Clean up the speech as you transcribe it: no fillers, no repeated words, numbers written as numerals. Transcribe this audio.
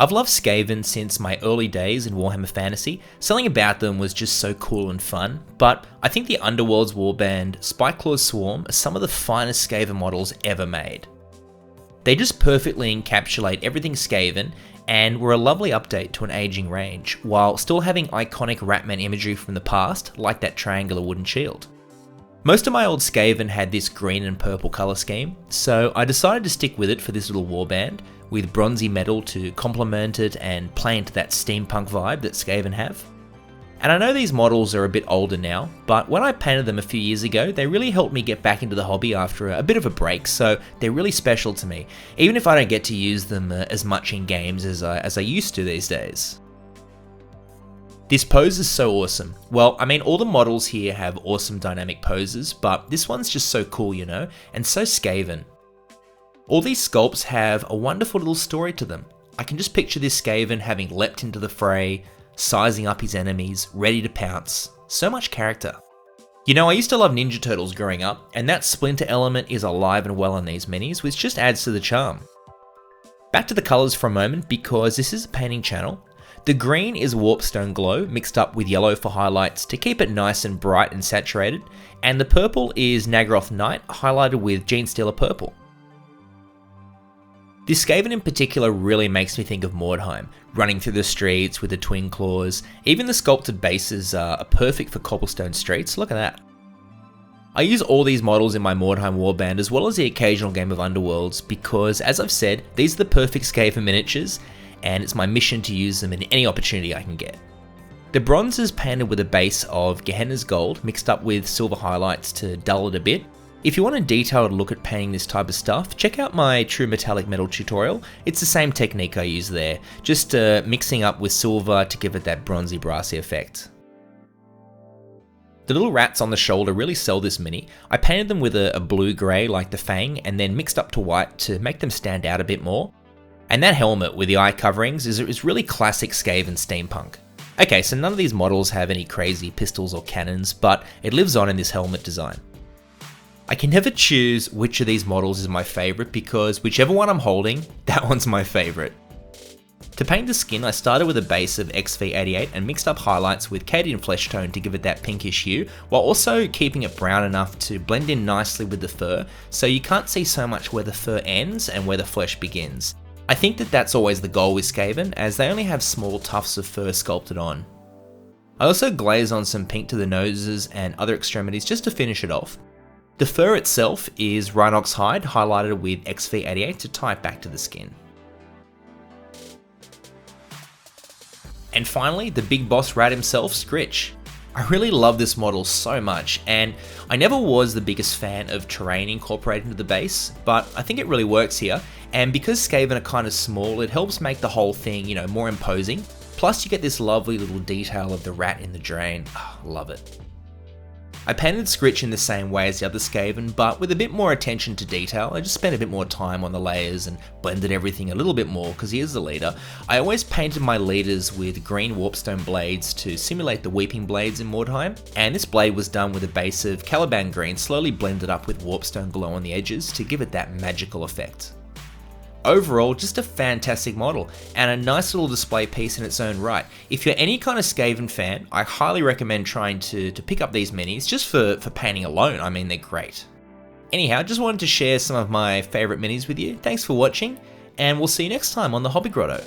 I've loved Skaven since my early days in Warhammer Fantasy. Something about them was just so cool and fun, but I think the Underworld's warband, Spikeclaw's Swarm, are some of the finest Skaven models ever made. They just perfectly encapsulate everything Skaven and were a lovely update to an aging range, while still having iconic Ratman imagery from the past, like that triangular wooden shield. Most of my old Skaven had this green and purple colour scheme, so I decided to stick with it for this little warband, with bronzy metal to complement it and play into that steampunk vibe that Skaven have. And I know these models are a bit older now, but when I painted them a few years ago, they really helped me get back into the hobby after a bit of a break, so they're really special to me, even if I don't get to use them as much in games as I used to these days. This pose is so awesome. Well, I mean, all the models here have awesome dynamic poses, but this one's just so cool, you know, and so Skaven. All these sculpts have a wonderful little story to them. I can just picture this Skaven having leapt into the fray, sizing up his enemies, ready to pounce. So much character. You know, I used to love Ninja Turtles growing up, and that Splinter element is alive and well in these minis, which just adds to the charm. Back to the colours for a moment, because this is a painting channel. The green is Warpstone Glow, mixed up with yellow for highlights to keep it nice and bright and saturated, and the purple is Naggaroth Night, highlighted with Genestealer Purple. This Skaven in particular really makes me think of Mordheim, running through the streets with the twin claws. Even the sculpted bases are perfect for cobblestone streets, look at that. I use all these models in my Mordheim warband as well as the occasional game of Underworlds because, as I've said, these are the perfect Skaven miniatures, and it's my mission to use them in any opportunity I can get. The bronze is painted with a base of Gehenna's Gold mixed up with silver highlights to dull it a bit. If you want a detailed look at painting this type of stuff, check out my True Metallic Metal tutorial. It's the same technique I use there, just mixing up with silver to give it that bronzy brassy effect. The little rats on the shoulder really sell this mini. I painted them with a blue-grey like the Fang and then mixed up to white to make them stand out a bit more. And that helmet with the eye coverings is really classic Skaven steampunk. Okay, so none of these models have any crazy pistols or cannons, but it lives on in this helmet design. I can never choose which of these models is my favourite because whichever one I'm holding, that one's my favourite. To paint the skin, I started with a base of XV88 and mixed up highlights with Cadian Flesh Tone to give it that pinkish hue, while also keeping it brown enough to blend in nicely with the fur, so you can't see so much where the fur ends and where the flesh begins. I think that's always the goal with Skaven, as they only have small tufts of fur sculpted on. I also glaze on some pink to the noses and other extremities just to finish it off. The fur itself is Rhinox hide highlighted with XV88 to tie it back to the skin. And finally, the big boss rat himself, Scritch. I really love this model so much, and I never was the biggest fan of terrain incorporated into the base, but I think it really works here, and because Skaven are kind of small, it helps make the whole thing, you know, more imposing. Plus you get this lovely little detail of the rat in the drain. Oh, love it. I painted Scritch in the same way as the other Skaven, but with a bit more attention to detail. I just spent a bit more time on the layers and blended everything a little bit more because he is the leader. I always painted my leaders with green Warpstone blades to simulate the Weeping Blades in Mordheim, and this blade was done with a base of Caliban green slowly blended up with Warpstone glow on the edges to give it that magical effect. Overall, just a fantastic model, and a nice little display piece in its own right. If you're any kind of Skaven fan, I highly recommend trying to pick up these minis just for painting alone. I mean, they're great. Anyhow, just wanted to share some of my favourite minis with you. Thanks for watching, and we'll see you next time on the Hobby Grotto.